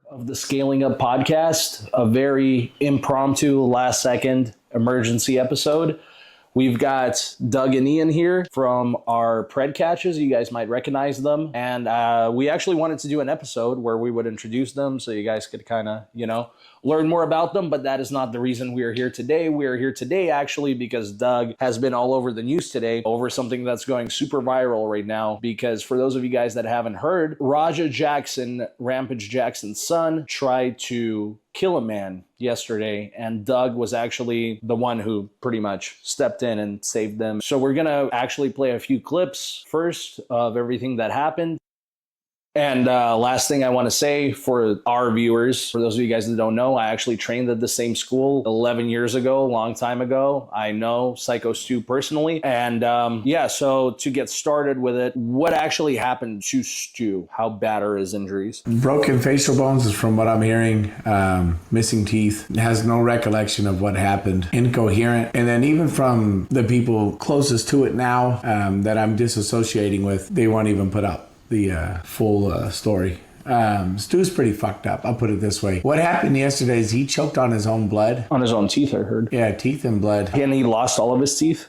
of the Scaling Up podcast, a very impromptu last second emergency episode. We've got Doug and Ian here from our Pred Catches. You guys might recognize them. And we actually wanted to do an episode where we would introduce them so you guys could kind of, learn more about them. But that is not the reason we are here today. We are here today actually because Doug has been all over the news today over something that's going super viral right now. Because for those of you guys that haven't heard, Raja Jackson, Rampage Jackson's son, tried to kill a man yesterday, and Doug was actually the one who pretty much stepped in and saved them. So we're gonna actually play a few clips first of everything that happened. And last thing I want to say for our viewers, for those of you guys that don't know, I actually trained at the same school 11 years ago, a long time ago. I know Psycho Stu personally. And so to get started with it, what actually happened to Stu? How bad are his injuries? Broken facial bones is from what I'm hearing. Missing teeth. Has no recollection of what happened. Incoherent. And then even from the people closest to it now that I'm disassociating with, they won't even put up the full story. Stu's pretty fucked up, I'll put it this way. What happened yesterday is he choked on his own blood. On his own teeth, I heard. Yeah, teeth and blood. And he lost all of his teeth,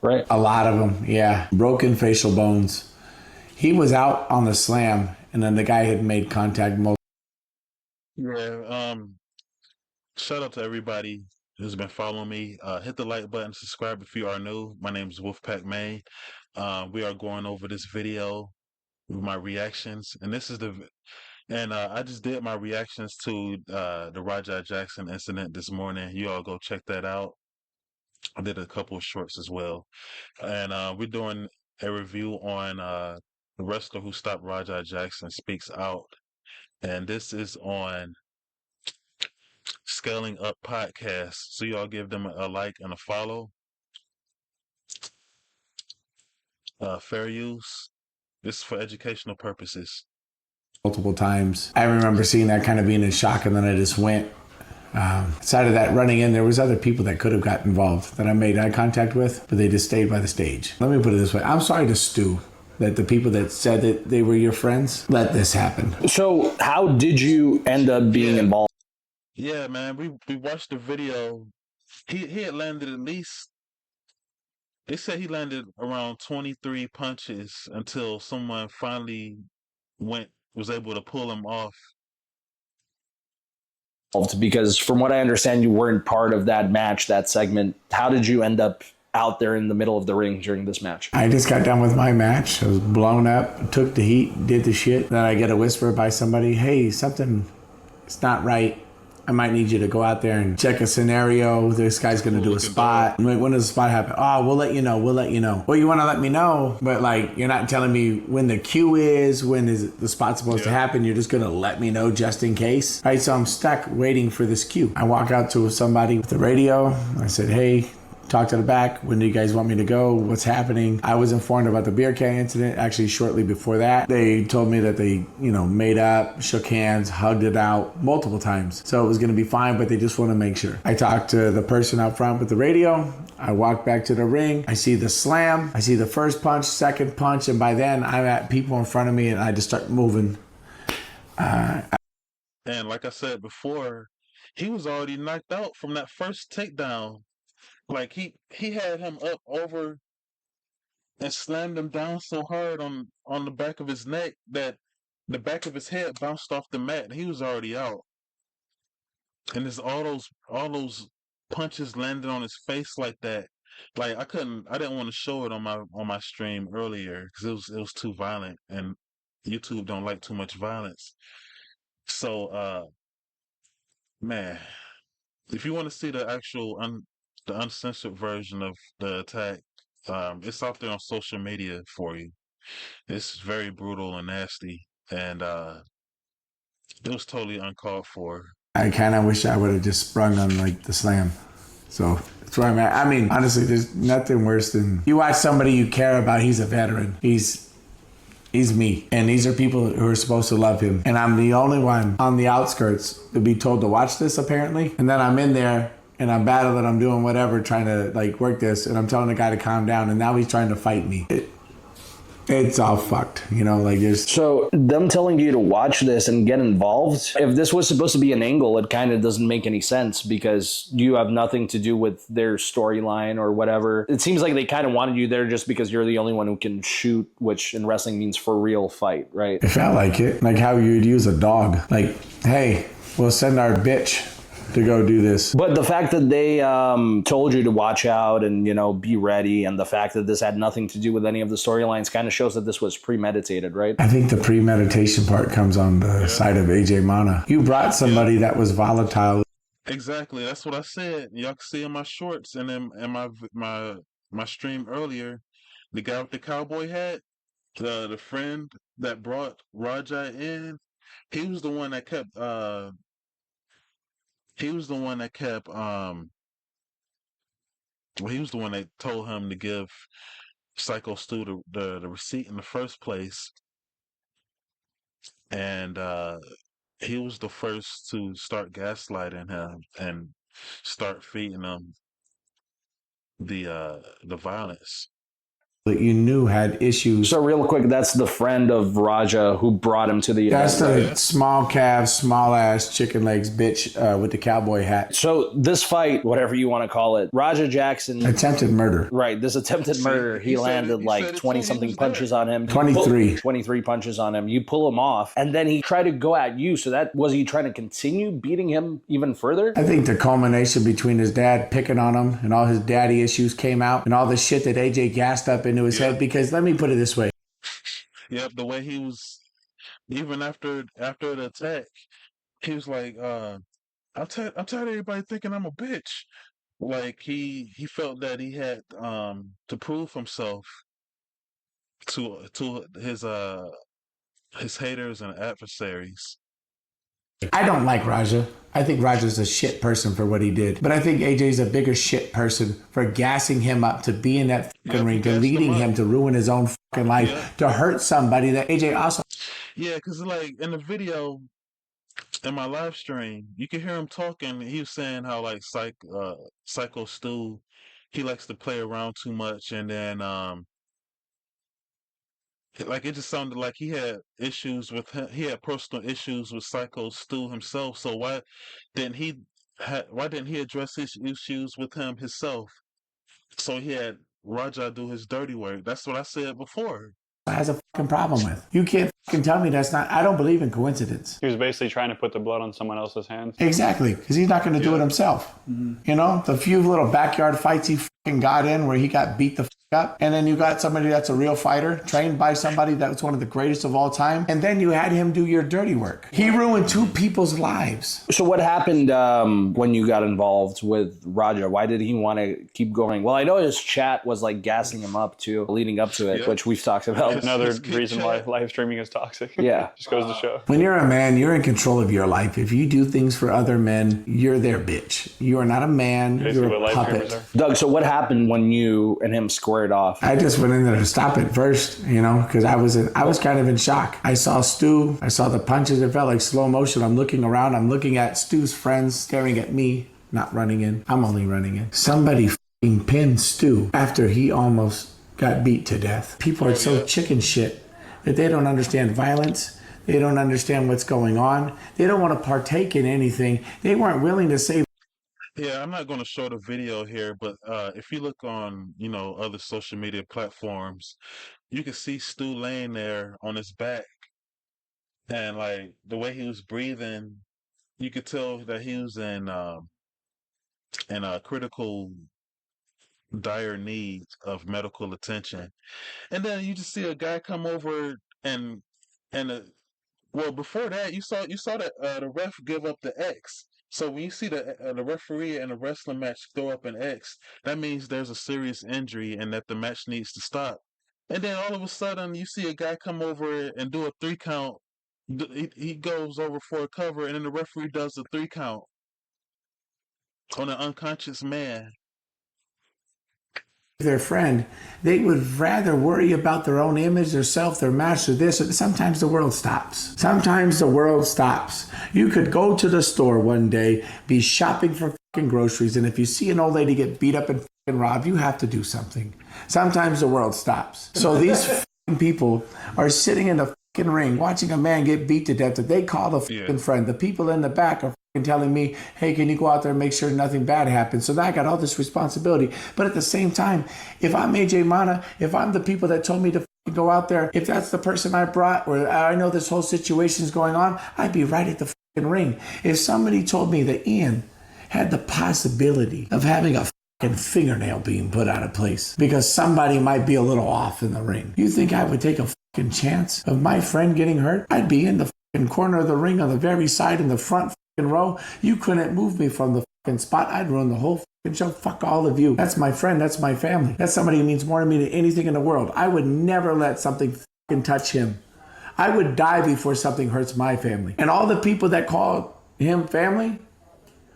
right? A lot of them, yeah. Broken facial bones. He was out on the slam, and then the guy had made contact. Shout out to everybody who's been following me. Hit the like button, subscribe if you are new. My name is Wolfpac Maine. We are going over this video with my reactions, and I just did my reactions to the Raja Jackson incident this morning. You all go check that out. I did a couple of shorts as well, and we're doing a review on the wrestler who stopped Raja Jackson speaks out, and this is on Scaling Up podcast. So y'all give them a like and a follow. Fair use. This is for educational purposes. Multiple times. I remember seeing that kind of being in shock, and then I just went. Aside of that, running in, there was other people that could have got involved that I made eye contact with, but they just stayed by the stage. Let me put it this way. I'm sorry to Stu that the people that said that they were your friends let this happen. So how did you end up being involved? Yeah, man, we watched the video. He had landed at least, they said he landed around 23 punches until someone finally was able to pull him off. Because from what I understand, you weren't part of that match, that segment. How did you end up out there in the middle of the ring during this match? I just got done with my match. I was blown up, took the heat, did the shit. Then I get a whisper by somebody, hey, something is not right. I might need you to go out there and check a scenario. This guy's going to do a spot. When does the spot happen? Oh, we'll let you know. We'll let you know. Well, you want to let me know, but you're not telling me when the cue is, when is the spot supposed to happen. You're just going to let me know just in case. All right, so I'm stuck waiting for this cue. I walk out to somebody with the radio. I said, hey, talk to the back. When do you guys want me to go? What's happening? I was informed about the beer can incident actually shortly before that. They told me that they, made up, shook hands, hugged it out multiple times. So it was going to be fine, but they just want to make sure. I talked to the person out front with the radio. I walk back to the ring. I see the slam. I see the first punch, second punch. And by then I'm at people in front of me and I just start moving. And like I said before, he was already knocked out from that first takedown. He had him up over and slammed him down so hard on the back of his neck that the back of his head bounced off the mat and he was already out. And there's all those punches landed on his face like that. I didn't want to show it on my stream earlier because it was too violent, and YouTube don't like too much violence. So man, if you want to see the actual the uncensored version of the attack, it's out there on social media for you. It's very brutal and nasty, and it was totally uncalled for. I kind of wish I would have just sprung on the slam. So that's where I'm at. I mean, honestly, there's nothing worse than you watch somebody you care about. He's a veteran. He's me. And these are people who are supposed to love him. And I'm the only one on the outskirts to be told to watch this, apparently. And then I'm in there and I'm battling, I'm doing whatever, trying to work this. And I'm telling the guy to calm down. And now he's trying to fight me. It's all fucked, you know, like just. So them telling you to watch this and get involved, if this was supposed to be an angle, it kind of doesn't make any sense because you have nothing to do with their storyline or whatever. It seems like they kind of wanted you there just because you're the only one who can shoot, which in wrestling means for real fight, right? It felt like it, like how you'd use a dog. Like, hey, we'll send our bitch to go do this. But the fact that they told you to watch out and, you know, be ready, and the fact that this had nothing to do with any of the storylines kind of shows that this was premeditated, right? I think the premeditation part comes on the side of AJ Mana. You brought somebody that was volatile. Exactly. That's what I said. Y'all can see in my shorts and in my stream earlier, the guy with the cowboy hat, the friend that brought Raja in, he was the one that kept he was the one that kept he was the one that told him to give Psycho Stu the receipt in the first place. And he was the first to start gaslighting him and start feeding him the violence. That you knew had issues. So real quick, that's the friend of Raja who brought him to the event. That's the small calf, small ass, chicken legs bitch with the cowboy hat. So this fight, whatever you want to call it, Raja Jackson... Attempted murder. Right, this attempted murder. He landed like 20-something punches on him. 23. 23 punches on him. You pull him off, and then he tried to go at you. So that was he trying to continue beating him even further? I think the culmination between his dad picking on him and all his daddy issues came out and all the shit that AJ gassed up into his head, because let me put it this way. Yep, the way he was, even after the attack, he was like, I'm tired of everybody thinking I'm a bitch. Like he felt that he had to prove himself to his haters and adversaries. I don't like Raja. I think Raja's a shit person for what he did. But I think AJ's a bigger shit person for gassing him up to be in that fucking ring, to leading him to ruin his own fucking life, to hurt somebody that AJ also... Yeah, because like in the video, in my live stream, you can hear him talking. He was saying how like Psycho Stu, he likes to play around too much, and then like it just sounded like he had issues with him. He had personal issues with Psycho Stu himself. So why didn't he address his issues with him himself? So he had Raja do his dirty work. That's what I said before. Has a fucking problem with. You can't fucking tell me that's not... I don't believe in coincidence. He was basically trying to put the blood on someone else's hands. Exactly, because he's not going to do it himself. You know, the few little backyard fights he fucking got in where he got beat the fuck up, and then you got somebody that's a real fighter, trained by somebody that's one of the greatest of all time, and then you had him do your dirty work. He ruined two people's lives. So what happened when you got involved with Raja? Why did he want to keep going? Well, I know his chat was like gassing him up too, leading up to it, which we've talked about. Another reason why live streaming is toxic. Yeah. Just goes to show. When you're a man, you're in control of your life. If you do things for other men, you're their bitch. You are not a man. Basically you're a what live streamers puppet. are. Doug, so what happened when you and him squared off? I just went in there to stop it first, you know, because I was kind of in shock. I saw Stu. I saw the punches. It felt like slow motion. I'm looking around. I'm looking at Stu's friends staring at me, not running in. I'm only running in. Somebody f***ing pinned Stu after he almost got beat to death. People are so chicken shit that they don't understand violence. They don't understand what's going on. They don't want to partake in anything. They weren't willing to say. Yeah, I'm not going to show the video here, but if you look on, other social media platforms, you can see Stu laying there on his back, and like the way he was breathing, you could tell that he was in a critical, dire need of medical attention. And then you just see a guy come over and well, before that, you saw that the ref give up the X. So when you see the referee in a wrestling match throw up an X, that means there's a serious injury and that the match needs to stop. And then all of a sudden, you see a guy come over and do a 3 count. He goes over for a cover, and then the referee does a 3 count on an unconscious man. Their friend, they would rather worry about their own image, their self, their match, or this. Sometimes the world stops. Sometimes the world stops. You could go to the store one day, be shopping for fucking groceries, and if you see an old lady get beat up and fucking robbed, you have to do something. Sometimes the world stops. So these people are sitting in the fucking ring watching a man get beat to death that they call the fucking friend. The people in the back are fucking telling me, hey, can you go out there and make sure nothing bad happens? So now I got all this responsibility. But at the same time, if I'm AJ Mana, if I'm the people that told me to go out there, if that's the person I brought, or I know this whole situation is going on, I'd be right at the fucking ring. If somebody told me that Ian had the possibility of having a fucking fingernail being put out of place because somebody might be a little off in the ring, you think I would take a fucking chance of my friend getting hurt? I'd be in the fucking corner of the ring on the very side in the front fucking row. You couldn't move me from the fucking spot. I'd run the whole fucking show. Fuck all of you. That's my friend. That's my family. That's somebody who means more to me than anything in the world. I would never let something fucking touch him. I would die before something hurts my family. And all the people that call him family,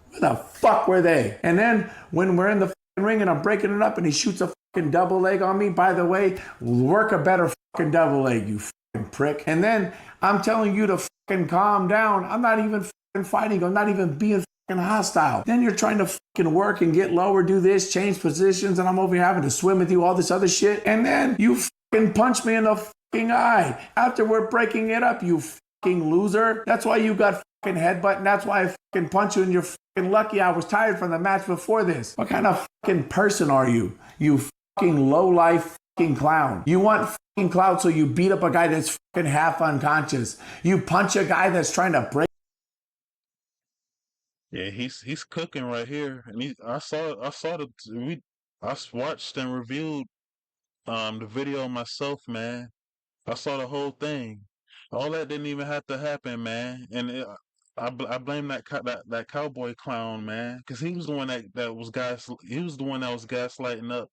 where the fuck were they? And then when we're in the fucking ring and I'm breaking it up and he shoots a fucking double leg on me, by the way, work a better fucking double leg, you fucking prick. And then I'm telling you to fucking calm down. I'm not even fucking fighting. I'm not even being fucking hostile. Then you're trying to fucking work and get lower, do this, change positions, and I'm over here having to swim with you, all this other shit. And then you fucking punch me in the fucking eye after we're breaking it up, you fucking loser. That's why you got fucking headbutt, and that's why I fucking punch you, and you're fucking lucky I was tired from the match before this. What kind of fucking person are you? You fucking low-life fucking clown. You want fucking clout, so you beat up a guy that's fucking half unconscious. You punch a guy that's trying to break. Yeah, he's cooking right here, and I watched and reviewed the video myself, man. I saw the whole thing. All that didn't even have to happen, man. And I blame that cowboy clown, man, because he was the one that was he was the one that was gaslighting up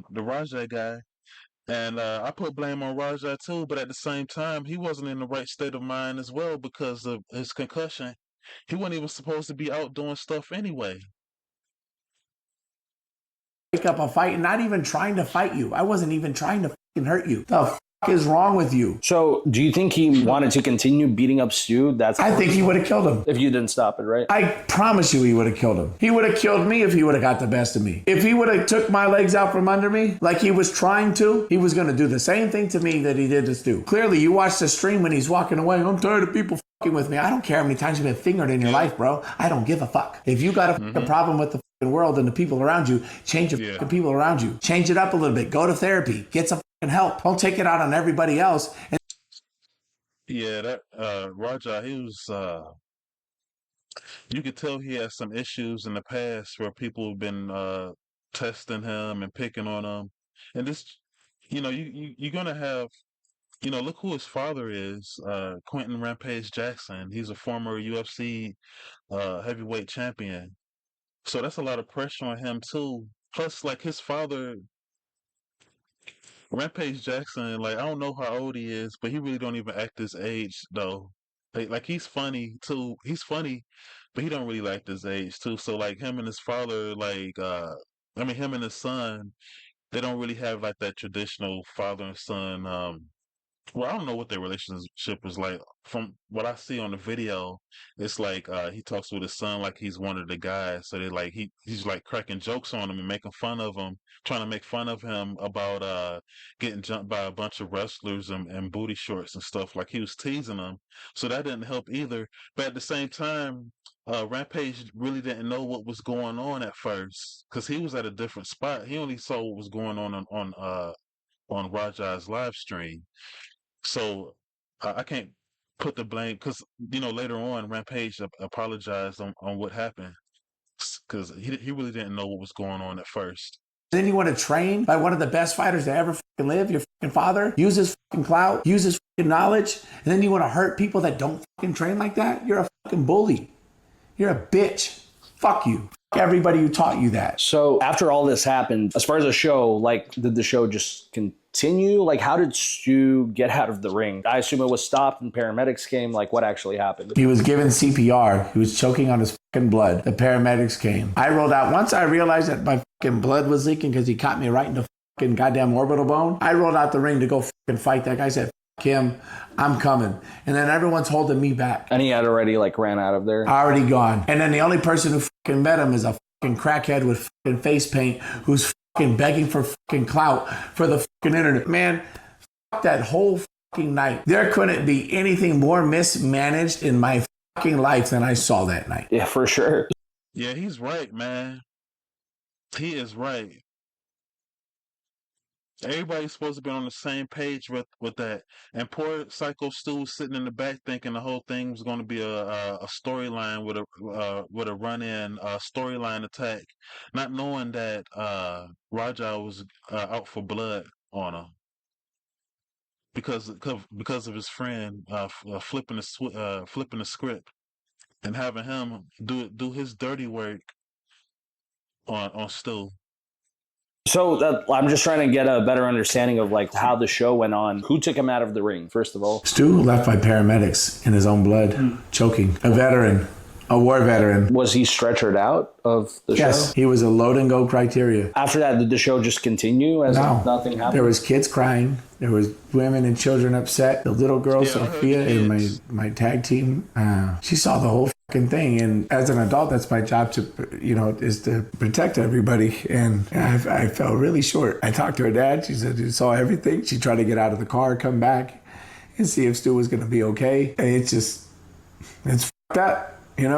the Rajah guy. And I put blame on Rajah too, but at the same time, he wasn't in the right state of mind as well because of his concussion. He wasn't even supposed to be out doing stuff anyway. Break up a fight and not even trying to fight you. I wasn't even trying to fucking hurt you. The fuck is wrong with you? So, do you think he wanted to continue beating up Stu? I think he would have killed him. If you didn't stop it, right? I promise you he would have killed him. He would have killed me if he would have got the best of me. If he would have took my legs out from under me like he was trying to, he was going to do the same thing to me that he did to Stu. Clearly, you watched the stream when he's walking away. I'm tired of people fucking with me. I don't care how many times you've been fingered in your life, bro. I don't give a fuck. If you got a fucking problem with the fucking world and the people around you, change the fucking people around you. Change it up a little bit. Go to therapy. Get some fucking help. Don't take it out on everybody else. Yeah, that Rajah, he was you could tell he had some issues in the past where people have been testing him and picking on him. And this, you're gonna have, look who his father is, Quentin Rampage Jackson. He's a former UFC heavyweight champion. So that's a lot of pressure on him too. Plus, like his father, Rampage Jackson, like I don't know how old he is, but he really don't even act his age though. Like he's funny too. He's funny, but he don't really act his age too. So like him and his father, him and his son, they don't really have like that traditional father and son well, I don't know what their relationship is like. From what I see on the video, it's like he talks with his son like he's one of the guys. So they like he's like cracking jokes on him and making fun of him, trying to make fun of him about getting jumped by a bunch of wrestlers and booty shorts and stuff. Like he was teasing them. So that didn't help either. But at the same time, Rampage really didn't know what was going on at first because he was at a different spot. He only saw what was going on Rajah's live stream. So I can't put the blame because later on Rampage apologized on what happened because he really didn't know what was going on at first. Then you want to train by one of the best fighters to ever fucking live, your fucking father, use his fucking clout, use his fucking knowledge, and then you want to hurt people that don't fucking train like that? You're a fucking bully. You're a bitch. Fuck you. Fuck everybody who taught you that. So after all this happened, as far as the show, like, did the show just continue? Like, how did Stu get out of the ring? I assume it was stopped and paramedics came. Like, what actually happened? He was given CPR. He was choking on his fucking blood. The paramedics came. I rolled out. Once I realized that my fucking blood was leaking because he caught me right in the fucking goddamn orbital bone, I rolled out the ring to go fucking fight that guy. I said, fuck him, I'm coming. And then everyone's holding me back. And he had already, like, ran out of there? Already gone. And then the only person who fucking met him is a fucking crackhead with fucking face paint who's fucking begging for fucking clout for the fucking internet. Man, fuck that whole fucking night. There couldn't be anything more mismanaged in my fucking life than I saw that night. Yeah, for sure. Yeah, he's right, man. He is right. Everybody's supposed to be on the same page with that. And poor Psycho Stu was sitting in the back thinking the whole thing was going to be a storyline with a run-in storyline attack, not knowing that Raja was out for blood on him because of his friend flipping the script and having him do his dirty work on Stu. So I'm just trying to get a better understanding of like how the show went on. Who took him out of the ring, first of all? Stu left by paramedics in his own blood, choking. A veteran, a war veteran. Was he stretchered out of the show? Yes, he was a load and go criteria. After that, did the show just continue as if nothing happened? There was kids crying. There was women and children upset. The little girl, Sophia, in my tag team, she saw the whole fucking thing. And as an adult, that's my job to, is to protect everybody. And I fell really short. I talked to her dad. She said she saw everything. She tried to get out of the car, come back, and see if Stu was going to be okay. And it's fucked up. You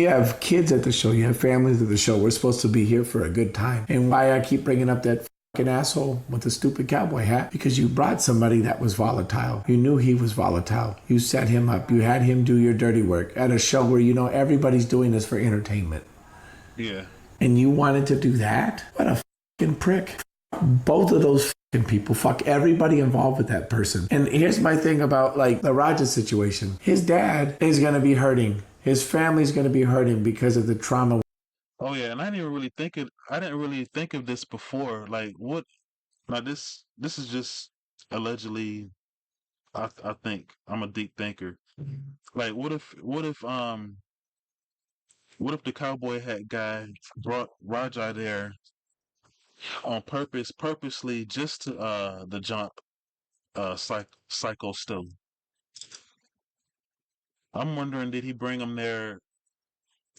have kids at the show. You have families at the show. We're supposed to be here for a good time. And why I keep bringing up that fucking asshole with the stupid cowboy hat? Because you brought somebody that was volatile. You knew he was volatile. You set him up. You had him do your dirty work at a show where everybody's doing this for entertainment. Yeah. And you wanted to do that? What a fucking prick. Both of those fucking people. Fuck everybody involved with that person. And here's my thing about the Raja situation. His dad is going to be hurting. His family's going to be hurting because of the trauma. Oh yeah, and I didn't really think of this before. Like what? Now this is just allegedly. I think I'm a deep thinker. Like what if the cowboy hat guy brought Raja there on purposely just to the jump Psycho Stu? I'm wondering, did he bring him there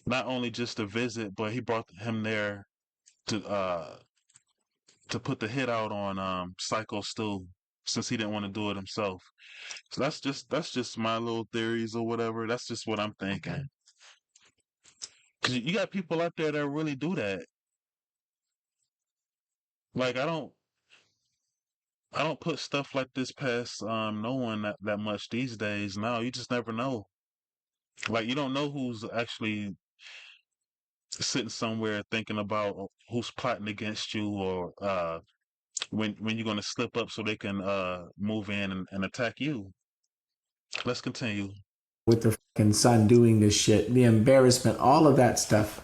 not only just to visit, but he brought him there to put the hit out on Psycho Stu since he didn't want to do it himself. So that's just my little theories or whatever. That's just what I'm thinking. 'Cause you got people out there that really do that. Like I don't put stuff like this past no one that much these days. No, you just never know. Like you don't know who's actually sitting somewhere thinking about who's plotting against you or when you're gonna slip up so they can move in and attack you. Let's continue. With the fucking son doing this shit, the embarrassment, all of that stuff,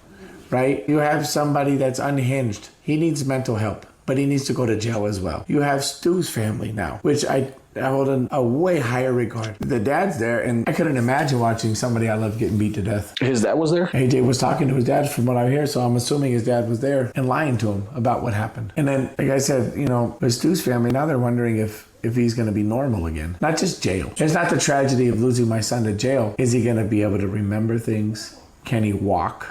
right? You have somebody that's unhinged. He needs mental help, but he needs to go to jail as well. You have Stu's family now, which I hold in a way higher regard. The dad's there, and I couldn't imagine watching somebody I love getting beat to death. His dad was there? AJ was talking to his dad from what I hear, so I'm assuming his dad was there and lying to him about what happened. And then, like I said, with Stu's family, now they're wondering if he's going to be normal again. Not just jail. It's not the tragedy of losing my son to jail. Is he going to be able to remember things? Can he walk?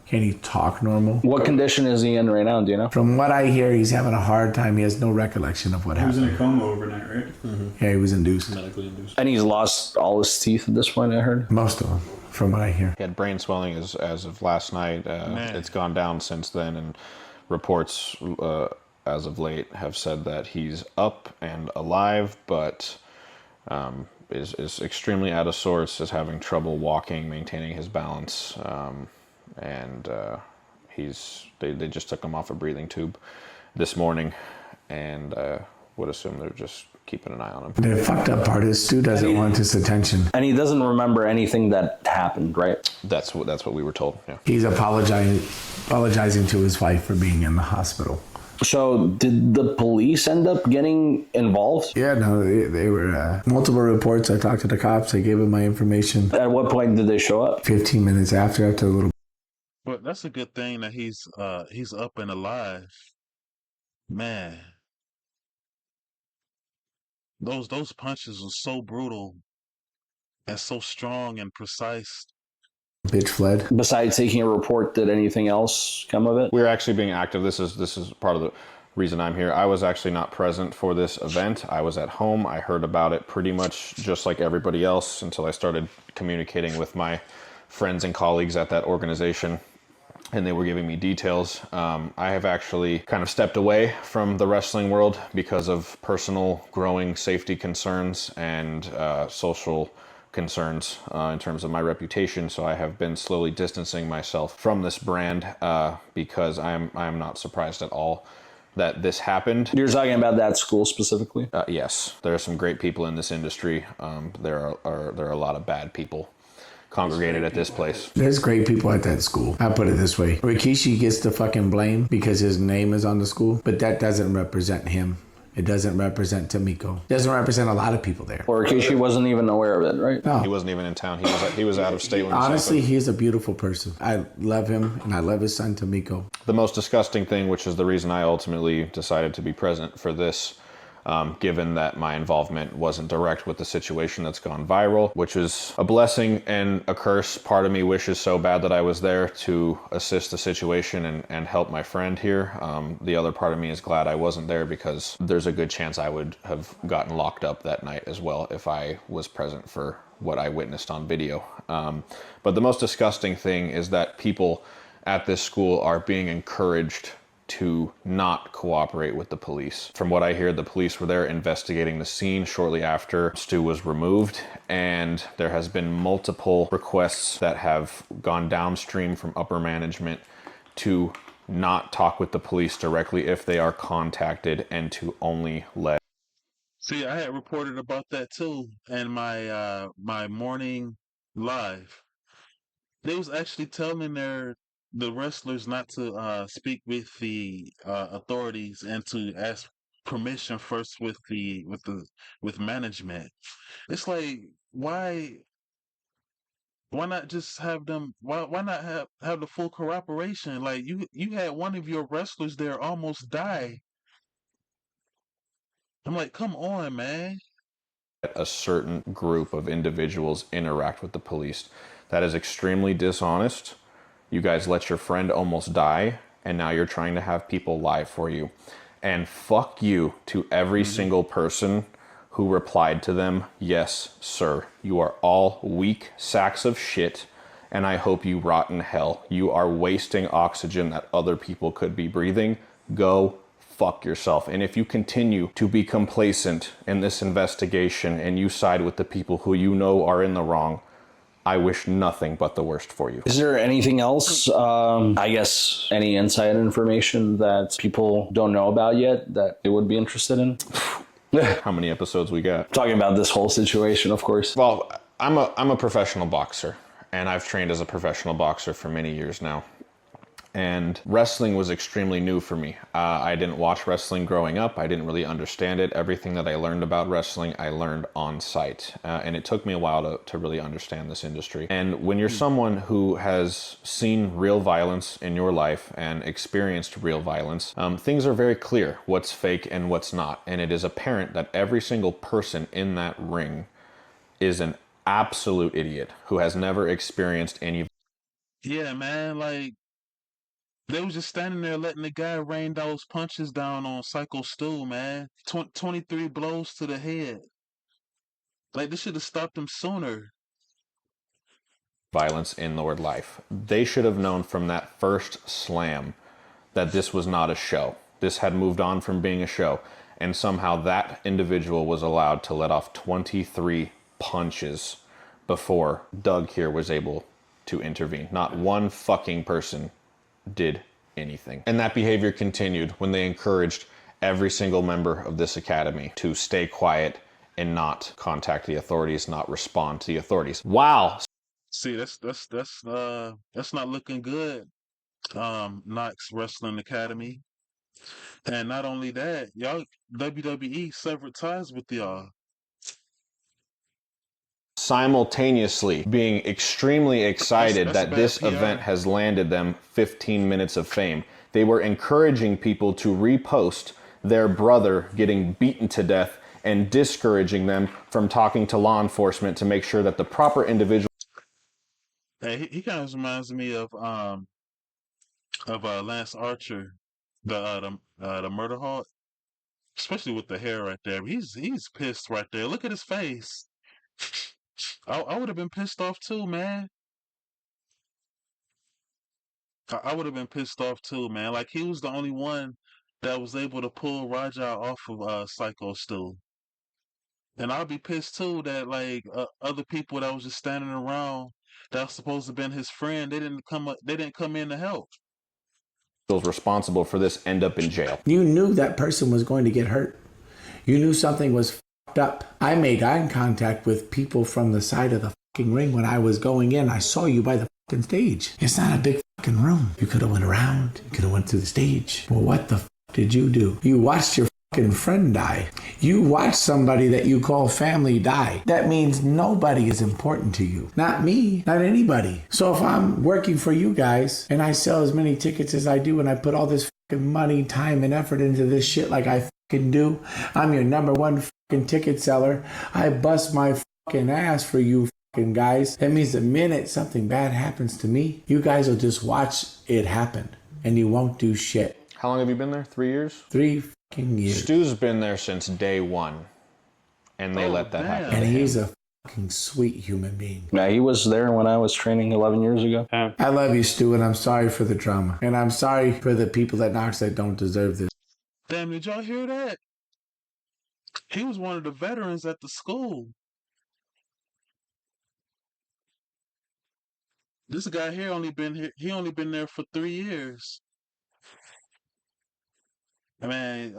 Can he talk normal? What condition is he in right now? Do you know? From what I hear, he's having a hard time. He has no recollection of what happened. He was in a coma overnight, right? Mm-hmm. Yeah, he was induced. Medically induced. And he's lost all his teeth at this point, I heard? Most of them, from what I hear. He had brain swelling as of last night. It's gone down since then, and reports as of late have said that he's up and alive, but is extremely out of sorts, is having trouble walking, maintaining his balance, and they just took him off a breathing tube this morning, and would assume they're just keeping an eye on him. The fucked up part is Stu doesn't want his attention. And he doesn't remember anything that happened, right? That's what we were told. Yeah. He's apologizing to his wife for being in the hospital. So did the police end up getting involved? Yeah, no, they were multiple reports. I talked to the cops. I gave them my information. At what point did they show up? 15 minutes after a little. But that's a good thing that he's up and alive. Man. Those punches were so brutal and so strong and precise. Bitch fled. Besides taking a report, did anything else come of it? We're actually being active. This is part of reason I'm here. I was actually not present for this event. I was at home. I heard about it pretty much just like everybody else until I started communicating with my friends and colleagues at that organization, and they were giving me details. I have actually kind of stepped away from the wrestling world because of personal growing safety concerns and social concerns in terms of my reputation. So I have been slowly distancing myself from this brand because I am not surprised at all that this happened. You're talking about that school specifically? Yes, there are some great people in this industry. There are a lot of bad people congregated at this place. There's great people at that school. I'll put it this way. Rikishi gets the fucking blame because his name is on the school, but that doesn't represent him. It doesn't represent Tomiko. It doesn't represent a lot of people there. Or Rikishi wasn't even aware of it, right? No. He wasn't even in town. He was out of state when honestly, he's a beautiful person. I love him, and I love his son, Tomiko. The most disgusting thing, which is the reason I ultimately decided to be present for this, given that my involvement wasn't direct with the situation that's gone viral, which is a blessing and a curse. Part of me wishes so bad that I was there to assist the situation and help my friend here. The other part of me is glad I wasn't there because there's a good chance I would have gotten locked up that night as well if I was present for what I witnessed on video. But the most disgusting thing is that people at this school are being encouraged to not cooperate with the police. From what I hear, the police were there investigating the scene shortly after Stu was removed, and there has been multiple requests that have gone downstream from upper management to not talk with the police directly if they are contacted and to only let. See, I had reported about that too in my my morning live. They was actually telling the wrestlers not to speak with the authorities and to ask permission first with management. It's like why not just have them why not have the full cooperation? Like you had one of your wrestlers there almost die. I'm like, come on, man. A certain group of individuals interact with the police. That is extremely dishonest. You guys let your friend almost die, and now you're trying to have people lie for you. And fuck you to every single person who replied to them, yes, sir. You are all weak sacks of shit, and I hope you rot in hell. You are wasting oxygen that other people could be breathing. Go fuck yourself. And if you continue to be complacent in this investigation and you side with the people who you know are in the wrong, I wish nothing but the worst for you. Is there anything else, I guess, any inside information that people don't know about yet that they would be interested in? How many episodes we got? Talking about this whole situation, of course. Well, I'm a professional boxer, and I've trained as a professional boxer for many years now. And wrestling was extremely new for me. I didn't watch wrestling growing up. I didn't really understand it. Everything that I learned about wrestling, I learned on site. And it took me a while to really understand this industry. And when you're someone who has seen real violence in your life and experienced real violence, things are very clear what's fake and what's not. And it is apparent that every single person in that ring is an absolute idiot who has never experienced any. Yeah, man, like they was just standing there letting the guy rain those punches down on Psycho Stu, man. 23 blows to the head. Like, this should have stopped him sooner. Violence in their life. They should have known from that first slam that this was not a show. This had moved on from being a show. And somehow that individual was allowed to let off 23 punches before Doug here was able to intervene. Not one fucking person did anything. And that behavior continued when they encouraged every single member of this academy to stay quiet and not contact the authorities, not respond to the authorities. Wow. See, that's not looking good. Knox Wrestling Academy. And not only that, y'all WWE severed ties with y'all. Simultaneously being extremely excited That's that this bad PR. event has landed them 15 minutes of fame. They were encouraging people to repost their brother getting beaten to death and discouraging them from talking to law enforcement to make sure that the proper individual. Hey, he kind of reminds me of Lance Archer, the the Murder Hawk, especially with the hair right there. He's pissed right there. Look at his face. I would have been pissed off too, man. I would have been pissed off too, man. Like he was the only one that was able to pull Raja off of Psycho Stu. And I'd be pissed too that like other people that was just standing around that was supposed to have been his friend, they didn't come up, they didn't come in to help. Those responsible for this end up in jail. You knew that person was going to get hurt. You knew something was fucked up. I made eye contact with people from the side of the fucking ring when I was going in. I saw you by the fucking stage. It's not a big fucking room. You could have went around. You could have went through the stage. Well, what the fuck did you do? You watched your fucking friend die. You watched somebody that you call family die. That means nobody is important to you. Not me, not anybody. So if I'm working for you guys and I sell as many tickets as I do and I put all this fucking money, time, and effort into this shit like I fucking do, I'm your number one fucking ticket seller. I bust my fucking ass for you fucking guys. That means the minute something bad happens to me, you guys will just watch it happen and you won't do shit. How long have you been there? 3 years? 3 fucking years. Stu's been there since day one, and they let that happen. And he's a fucking sweet human being. Yeah, he was there when I was training 11 years ago. Yeah. I love you, Stu, and I'm sorry for the drama. And I'm sorry for the people at Knox that don't deserve this. Damn, did y'all hear that? He was one of the veterans at the school. This guy here only been here. He only been there for 3 years. Man,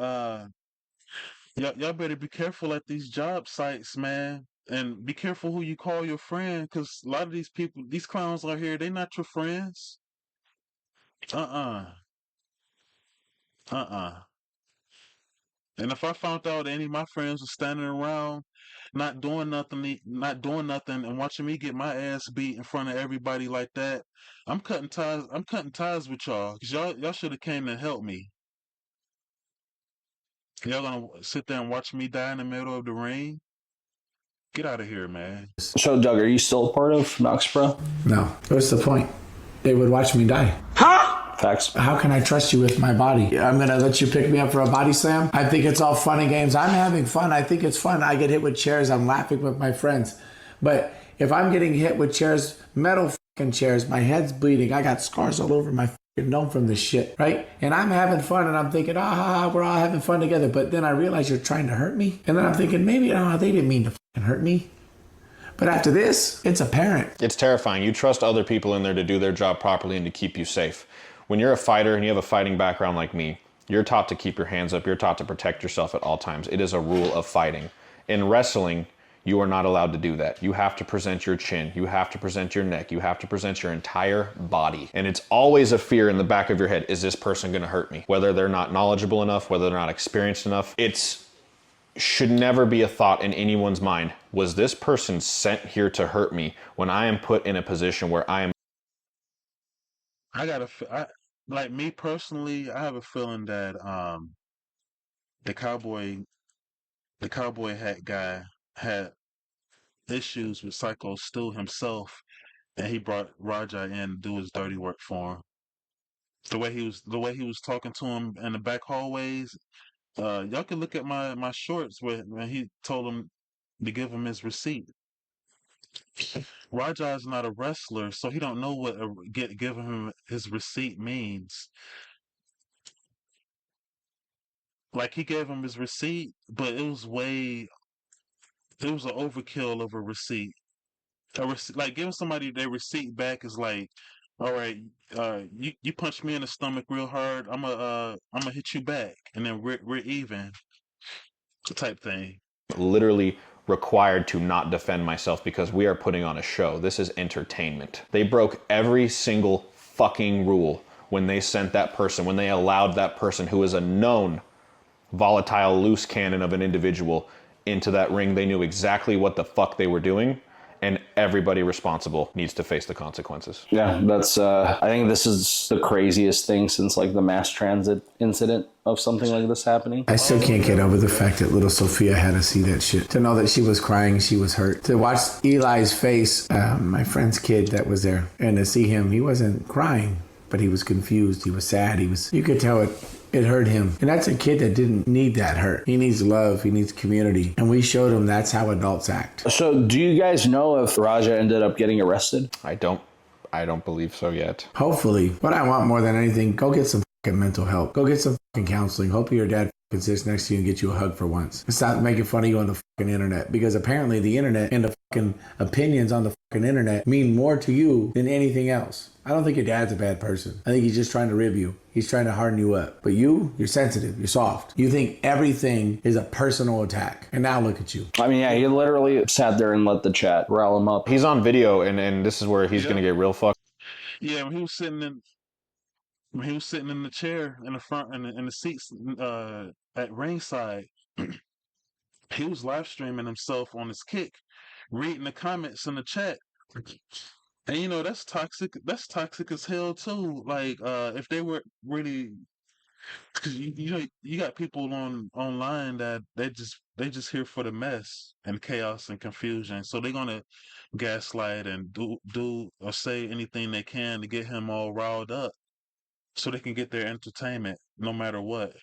y'all better be careful at these job sites, man, and be careful who you call your friend, because a lot of these people, these clowns out here, they not your friends. Uh-uh. And if I found out any of my friends were standing around, not doing nothing, and watching me get my ass beat in front of everybody like that, I'm cutting ties. I'm cutting ties with y'all, because y'all should have came and helped me. Y'all gonna sit there and watch me die in the middle of the ring? Get out of here, man. So, Doug, are you still a part of Knox Pro? No. What's the point? They would watch me die. Facts. How can I trust you with my body? I'm going to let you pick me up for a body slam? I think it's all fun and games. I'm having fun. I think it's fun. I get hit with chairs. I'm laughing with my friends. But if I'm getting hit with chairs, metal fucking chairs, my head's bleeding. I got scars all over my fucking dome from this shit, right? And I'm having fun and I'm thinking, we're all having fun together. But then I realize you're trying to hurt me. And then I'm thinking, maybe, they didn't mean to fucking hurt me. But after this, it's apparent. It's terrifying. You trust other people in there to do their job properly and to keep you safe. When you're a fighter and you have a fighting background like me, you're taught to keep your hands up. You're taught to protect yourself at all times. It is a rule of fighting. In wrestling, you are not allowed to do that. You have to present your chin. You have to present your neck. You have to present your entire body. And it's always a fear in the back of your head. Is this person going to hurt me? Whether they're not knowledgeable enough, whether they're not experienced enough, should never be a thought in anyone's mind. Was this person sent here to hurt me when I am put in a position where I am? Like me personally, I have a feeling that the cowboy hat guy had issues with Psycho Stu himself, and he brought Raja in to do his dirty work for him. The way he was talking to him in the back hallways. Y'all can look at my shorts when he told him to give him his receipt. Raja is not a wrestler, so he don't know what giving him his receipt means. Like he gave him his receipt, but it was an overkill of a receipt. Like giving somebody their receipt back is like, all right, you punch me in the stomach real hard, I'm gonna hit you back, and then we're even, type thing. Literally required to not defend myself because we are putting on a show. This is entertainment. They broke every single fucking rule when they sent that person, when they allowed that person who is a known volatile loose cannon of an individual into that ring. They knew exactly what the fuck they were doing, and everybody responsible needs to face the consequences. Yeah, that's I think this is the craziest thing since like the mass transit incident of something like this happening. I still can't get over the fact that little Sophia had to see that shit. To know that she was crying, she was hurt. To watch Eli's face, my friend's kid that was there, and to see him, he wasn't crying, but he was confused. He was sad. You could tell It hurt him. And that's a kid that didn't need that hurt. He needs love. He needs community. And we showed him that's how adults act. So do you guys know if Raja ended up getting arrested? I don't believe so yet. Hopefully. What I want more than anything, go get some fucking mental help. Go get some fucking counseling. Hopefully your dad fucking sits next to you and get you a hug for once. And stop making fun of you on the fucking internet. Because apparently the internet and the fucking opinions on the fucking internet mean more to you than anything else. I don't think your dad's a bad person. I think he's just trying to rib you. He's trying to harden you up. But you're sensitive. You're soft. You think everything is a personal attack. And now look at you. I mean, yeah, he literally sat there and let the chat rile him up. He's on video, and this is where he's going to get real fucked. Yeah, when he was sitting in the chair in the front in the seats at ringside, he was live streaming himself on his kick, reading the comments in the chat. And that's toxic. That's toxic as hell too. Like if they were really, because you got people online that they just here for the mess and chaos and confusion. So they're gonna gaslight and do or say anything they can to get him all riled up, so they can get their entertainment no matter what.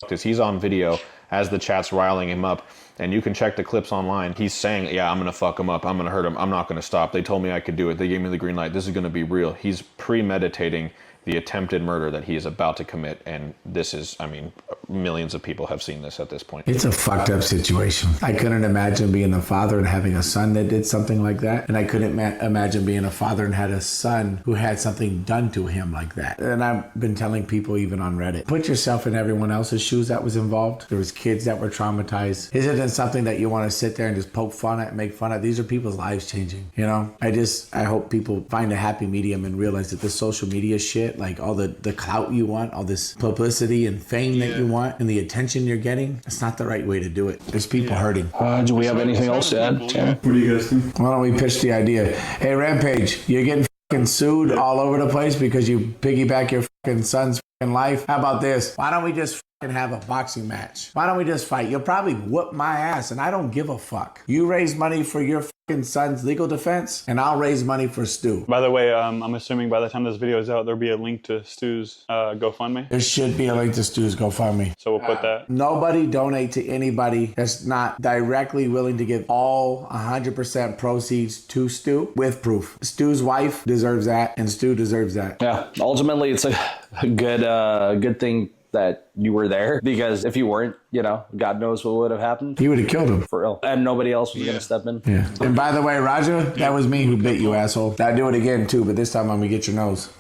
Because he's on video as the chat's riling him up, and you can check the clips online. He's saying, yeah, I'm going to fuck him up. I'm going to hurt him. I'm not going to stop. They told me I could do it. They gave me the green light. This is going to be real. He's premeditating the attempted murder that he is about to commit. And this is, I mean, millions of people have seen this at this point. It's a fucked up situation. I couldn't imagine being a father and having a son that did something like that. And I couldn't imagine being a father and had a son who had something done to him like that. And I've been telling people even on Reddit, put yourself in everyone else's shoes that was involved. There was kids that were traumatized. This isn't something that you want to sit there and just poke fun at and make fun of. These are people's lives changing, I hope people find a happy medium and realize that this social media shit, like all the clout you want, all this publicity and fame that you want and the attention you're getting, it's not the right way to do it. There's people hurting. Do we have anything else to add, Tim? What do you guys think? Why don't we pitch the idea? Hey, Rampage, you're getting fucking sued all over the place because you piggyback your fucking son's fucking life. How about this? Why don't we just fucking have a boxing match? Why don't we just fight? You'll probably whoop my ass and I don't give a fuck. You raise money for your fucking son's legal defense and I'll raise money for Stu. By the way, I'm assuming by the time this video is out, there'll be a link to Stu's GoFundMe. There should be a link to Stu's GoFundMe. So we'll put that. Nobody donate to anybody that's not directly willing to give all 100% proceeds to Stu with proof. Stu's wife deserves that and Stu deserves that. Yeah, ultimately it's a good thing that you were there, because if you weren't, God knows what would have happened. He would have killed him. For real. And nobody else was going to step in. Yeah. And by the way, Raja, that was me who bit you, asshole. I'd do it again too, but this time I'm going to get your nose.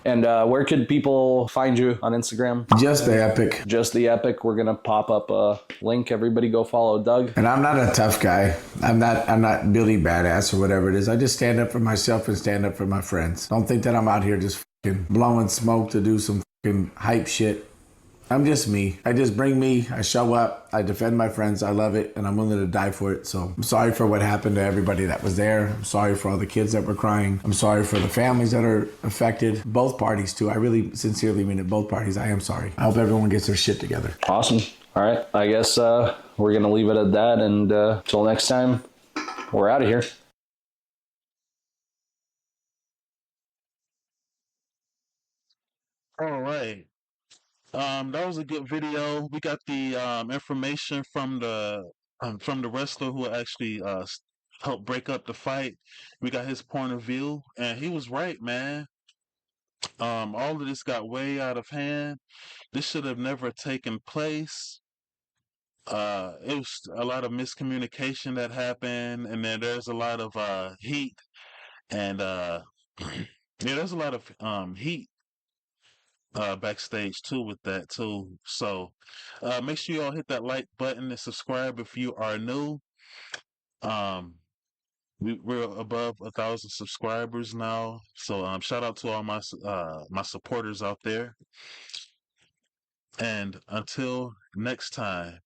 And where could people find you on Instagram? Just the Epic. Just the Epic. We're gonna pop up a link. Everybody go follow Doug. And I'm not a tough guy. I'm not Billy Badass or whatever it is. I just stand up for myself and stand up for my friends. Don't think that I'm out here just fucking blowing smoke to do some fucking hype shit. I'm just me. I just bring me. I show up. I defend my friends. I love it, and I'm willing to die for it. So I'm sorry for what happened to everybody that was there. I'm sorry for all the kids that were crying. I'm sorry for the families that are affected. Both parties, too. I really sincerely mean it. Both parties. I am sorry. I hope everyone gets their shit together. Awesome. All right. I guess we're going to leave it at that. And until next time, we're out of here. All right. That was a good video. We got the information from the wrestler who actually helped break up the fight. We got his point of view, and he was right, man. All of this got way out of hand. This should have never taken place. It was a lot of miscommunication that happened, and then there's a lot of heat, and there's a lot of heat backstage too with that too. So make sure you all hit that like button and subscribe if you are new. We're above 1,000 subscribers now, so shout out to all my my supporters out there, and until next time.